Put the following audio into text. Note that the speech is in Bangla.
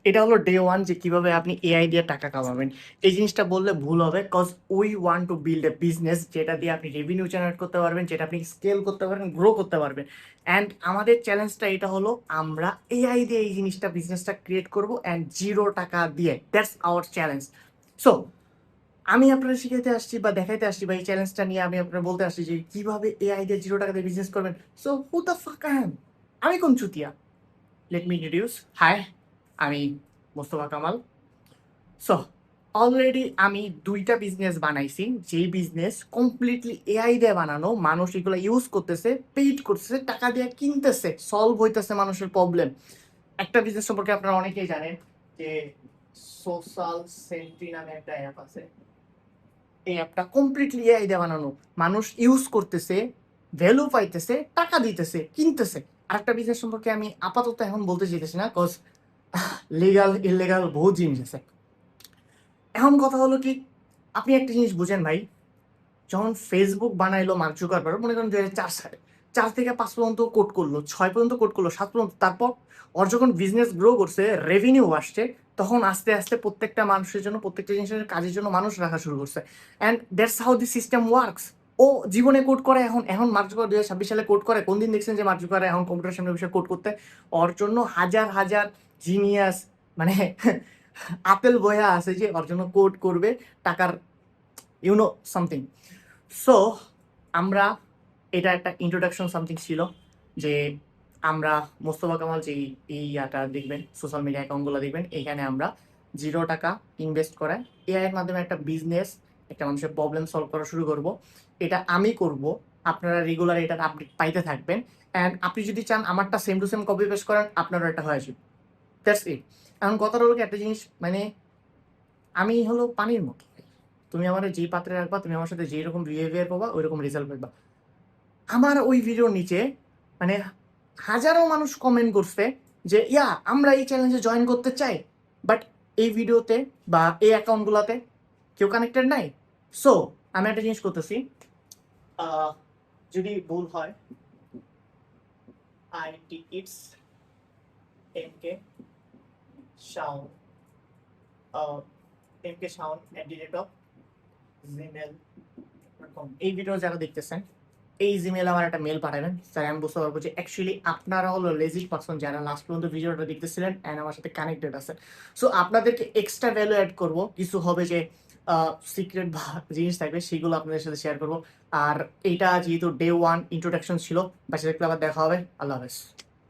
এটা হলো ডে ওয়ান যে কিভাবে আপনি এআই দিয়ে টাকা কামাবেন। এই জিনিসটা বললে ভুল হবে, cause we want to build a business যেটা দিয়ে আপনি রেভিনিউ জেনারেট করতে পারবেন, যেটা আপনি স্কেল করতে পারবেন, গ্রো করতে পারবেন। অ্যান্ড আমাদের চ্যালেঞ্জটা এটা হলো, আমরা এআই দিয়ে এই জিনিসটা বিজনেসটা ক্রিয়েট করবো অ্যান্ড 0 টাকা দিয়ে। That's our challenge. সো আমি আপনারা শিখাইতে আসছি বা দেখাইতে আসছি বা এই চ্যালেঞ্জটা নিয়ে আমি আপনারা বলতে আসছি যে কিভাবে এআই দিয়ে 0 টাকা দিয়ে বিজনেস করবেন। So who the fuck I am? আমি কোন Chutia? Let me introduce. High, আমি মোস্তফা কামাল। সো অলরেডি আমি 2টা বিজনেস বানাইছি, যেই বিজনেস কমপ্লিটলি এআই দিয়ে বানানো। মানুষ এগুলো ইউজ করতেছে, পেইড করতেছে, টাকা দিয়ে কিনতেছে, সলভ হইতেছে মানুষের প্রবলেম। একটা বিজনেস সম্পর্কে আপনারা অনেকেই জানেন যে সোশ্যাল সেন্ট্রি নামে একটা অ্যাপ আছে। এই অ্যাপটা কমপ্লিটলি এআই দিয়ে বানানো, মানুষ ইউজ করতেছে, ভ্যালু পাইতেছে, টাকা দিতেছে, কিনতেছে। আরেকটা বিজনেস সম্পর্কে আমি আপাতত এখন বলতে চাইতেছি না, কজ লিগাল ইললিগাল বহু জিনিস আছে। এখন কথা হলো কি, আপনি একটা জিনিস বুঝেন ভাই, যখন ফেসবুক বানাইলো মার্ক জুকারবার্গ, মনে করেন 2004 সালে 4 থেকে 5 পর্যন্ত কোড করলো, 6 পর্যন্ত কোড করলো, 7 পর্যন্ত। তারপর ওর যখন বিজনেস গ্রো করছে, রেভিনিউ আসছে, তখন আস্তে আস্তে প্রত্যেকটা মানুষের জন্য, প্রত্যেকটা জিনিসের কাজের জন্য মানুষ রাখা শুরু করছে। And that's how the system works. ও জীবনে কোড করে, এখন এখন মার্ক জুকারবার্গ 2026 সালে কোড করে। কোন দিন দেখছেন যে মার্ক জুকারবার্গ এখন কম্পিউটার সামনে বসে কোড করতে? ওর জন্য হাজার হাজার জিনিয়াস, মানে আপেল বয়া আছে যে ওর জন্য কোড করবে টাকার, ইউনো সামথিং। সো আমরা, এটা একটা ইন্ট্রোডাকশন সামথিং ছিল যে আমরা মোস্তফা কামাল যে এই ইয়াটা দেখবেন, সোশ্যাল মিডিয়া অ্যাকাউন্টগুলো দেখবেন, এখানে আমরা 0 টাকা ইনভেস্ট করে এআই এর মাধ্যমে একটা বিজনেস, একটা মানুষের প্রবলেম সলভ করা শুরু করব। এটা আমি করব, আপনারা রেগুলার এটার আপডেট পাইতে থাকবেন। অ্যান্ড আপনি যদি চান আমারটা same to same copy paste করেন, আপনারও এটা হয়ে আসবে। That's it. এখন কথাটা হলো কি, একটা জিনিস মানে, আমি হলো পানির মতো। তুমি আমার যেই পাত্রে রাখবা, তুমি আমার সাথে যেই রকম বিহেভিয়ার পাবা, ওই রকম রেজাল্ট পাবা। আমার ওই ভিডিওর নিচে মানে হাজারো মানুষ কমেন্ট করছে যে ইয়া আমরা এই চ্যালেঞ্জে জয়েন করতে চাই, বাট এই ভিডিওতে বা এই অ্যাকাউন্টগুলোতে কেউ কানেক্টেড নাই। সো আমি একটা জিনিস করতেছি, যদি ভুল হয়, ID it's MK Shaon, MK Shaon @gmail.com। এই ভিডিও যারা দেখতেছেন, এই জিমেলে আমার একটা মেল পাঠাবেন, স্যার আমি বুঝতে পারবো যে অ্যাকচুয়ালি আপনারা হলো লেজিট পারসন যারা লাস্ট পর্যন্ত ভিডিওটা দেখতেছিলেন অ্যান্ড আমার সাথে কানেক্টেড আছে। সো আপনাদেরকে এক্সট্রা ভ্যালু অ্যাড করবো, কিছু হবে যে সিক্রেট বা জিনিস থাকবে, সেগুলো আপনাদের সাথে শেয়ার করবো। আর এইটা যেহেতু ডে ওয়ান ইন্ট্রোডাকশন ছিল, বাসায় দেখলে আবার দেখা হবে। আল্লাহ হাফেজ।